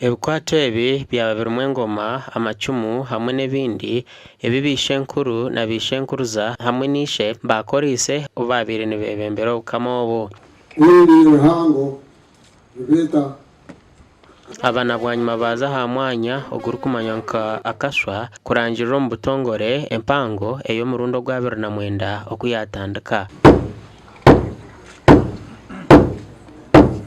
Ebikwato ebi byaba birimu engoma, amacumu hamwe n'ebindi ebi bishenkuru na bishenkuruza hamwe n'ishe bakorise babire nibebembera obukama obo. Abana bwanyuma baza ha mwanya ogurikumanywa nka akashwa kurangirira omu butongore empango eyo murundo gwa 2009 okuyatandika.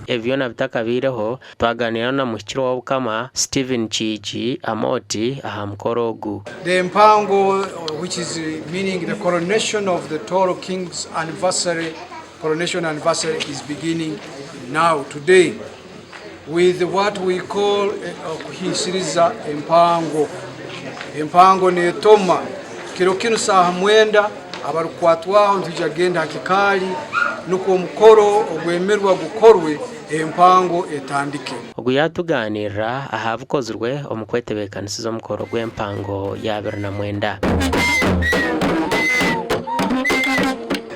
Ebyo nabitakabireho twaganira na mushikiro w'obukama Stephen Chiji Amoti aha mukoro ogu. The empango, which is meaning the coronation of the Toro King's coronation anniversary, is beginning now today with what we call kuhisiriza empango. Empango ne toma kiro kino saha mwenda abarukwatwaho ntujagenda hakikali nuko omukoro ogwemerwa gukorwe empango etandike. Ogu yatuganirira aha bukozirwe omukwetebekanisiza omukoro gw'empango ya 2009.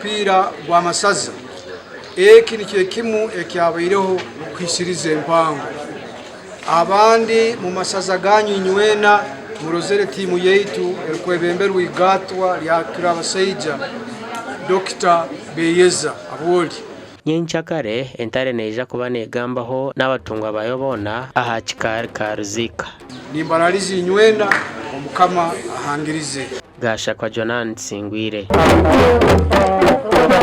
Pira gwa masaza eki nikyo kimu ekyabaireho kwisiriza empango. Abandi mu masaza ganyu nywena murozere timu yeitu erikwebemberwa igatwa lya Kirabaseija Dr. Beyeza Aboli. Nyenchakare entare neja kuba negambaho n'abatungwa bayobona aha kikari karuzika. Nimbaralizi nywena omukama ahangirize. Gasha kwa Jonan Singwire.